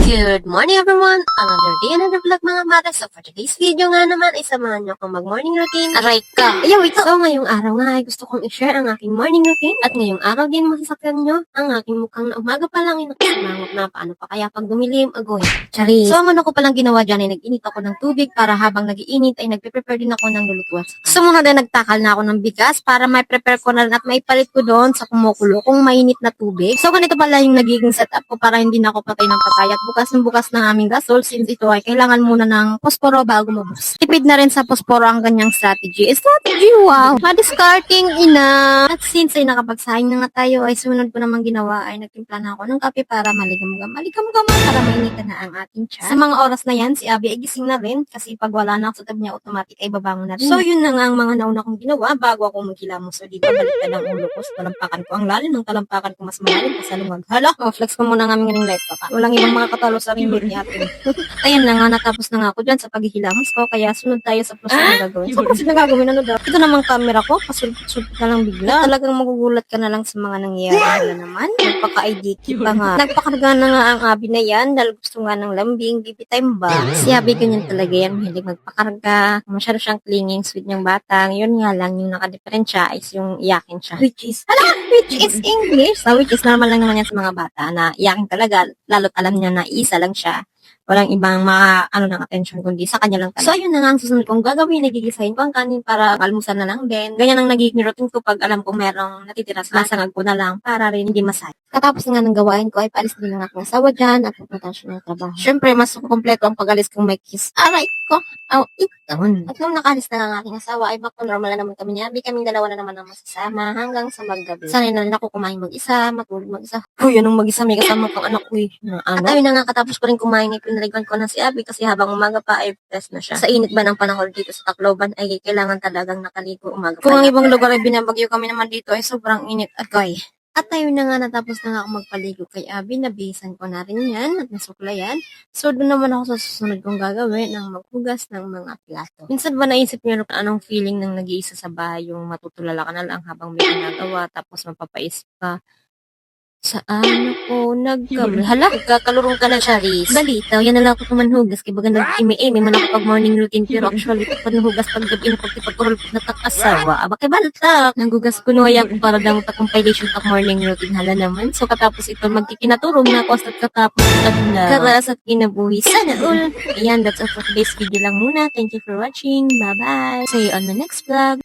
Good morning everyone! Another day, another vlog mga mare. So for today's video nga naman ay samahan nyo akong mag-morning routine. Aray ka! Ayaw, wait! So ngayong araw nga ay gusto kong i-share ang aking morning routine. At ngayong araw din masasakyan nyo ang aking mukhang na umaga pa lang ay nakasimangot na paano pa kaya pag dumilim, agoy. Charis! So ang ano ko palang ginawa dyan ay nag-init ako ng tubig para habang nag-iinit ay nagpe-prepare din ako ng lulutuan. Sumunod ay nagtakal na ako ng bigas para may prepare ko na rin at maipalit ko doon sa kumukulo kung mainit na tubig. So ganito pala yung nagiging setup ko para hindi na ako patay ng patay at bukas ng aming gasol since ito ay kailangan muna ng posporo bago mabus. Tipid na rin sa posporo ang kanyang strategy. Wow! Madiscarding ina! At since ay nakapagsahin na nga tayo ay sunod ko namang ginawa ay nagtimpla na ako ng kape para maligam-gam para mainitan na ang ating chat. Sa mga oras na yan, si Abby ay gising na rin kasi pag wala na ako sa tabi niya automatic ay babangon na rin. So yun na nga ang mga nauna kong ginawa bago ako maghilamos. So dito baliktad ang ulo ko sa talampakan ko. Ang lalim ng talampakan ko mas malalim pa sa lungag. Hala! Flex ko muna ng aming ring light pa. Walang ibang mga katalo sa ring light ni ate. Ayan na nga, natapos na nga ako dyan sa paghihilamos ko, kaya sunod tayo sa proceed na gagawin. So, proceed na gagawin, ano daw? Ito namang camera ko, pasulpit-sulpit na lang bigla. Talagang magugulat ka na lang sa mga nangyayari. Hala naman, nagpaka-ID kit pa nga. Nagpakarga na nga ang Abby na yan, dahil gusto nga ng lambing, baby time ba? Si Abby ganyan talaga yan, mahilig magpakarga. Masyado siyang clinging, sweet niyang batang. Yun nga lang, yung nakadiferensya is yung iyakin siya. Which is English. So, which is normal lang naman yan sa mga bata na iyakin talaga, lalo't alam niya na isa lang siya. Walang ibang ng attention kundi sa kanya lang talaga. So, ayun na nga ang susunod kong gagawin. Nagigisahin ko ang kanin para almusal na lang din. Ganyan ang nagiging routine ko pag alam kong merong natitira sa sangag ko na lang para rin hindi masaya. Katapos nga ng gawain ko ay paalis din ang aking asawa dyan at pupunta siya ng trabaho. Siyempre, mas kumpleto ang pag-alis kong may kiss. Aray ko! Itawan. At nung nakalis na ang aking asawa ay bako normal na naman kami niya. Kaming dalawa na naman ang masasama hanggang sa maggabi. Sanay na rin ako kumain mag-isa, matulog mag-isa. Uy, anong mag-isa? May kasama pang anak ko eh. At ayun na nga, katapos ko rin kumain ay pinaligan ko na si Abby kasi habang umaga pa ay fresh na siya. Sa init ba ng panahon dito sa Tacloban ay kailangan talagang nakaligo umaga pa. Kung ang ibang lugar ay binabagyo kami naman dito ay sobrang init at koy. At ayun na nga, natapos na nga ako magpaligo kay Abby, nabihisan ko na rin yan at nasuklayan. So doon naman ako sa susunod kong gagawin ng maghugas ng mga plato. Minsan ba naisip niyo anong feeling ng nag-iisa sa bahay, yung matutulala ka na lang habang may ginagawa tapos mapapaisip ka? Saan ako nagkakalurong ka na, Charis. Balita, yan na lang ako manhugas. Kaya baga nag-imi-imi man ako pag morning routine. Pero actually, pag nahugas pag gabi na pagkipagkurol na takasawa. Aba, kay balita. Nanghugas ko nuhaya ko para daw compilation pag morning routine. Hala naman. So, katapos ito, magkikinaturong na ako at katapos na karas at kinabuhi. Sana all. Ayan, that's all for today's video lang muna. Thank you for watching. Bye-bye. See you on the next vlog.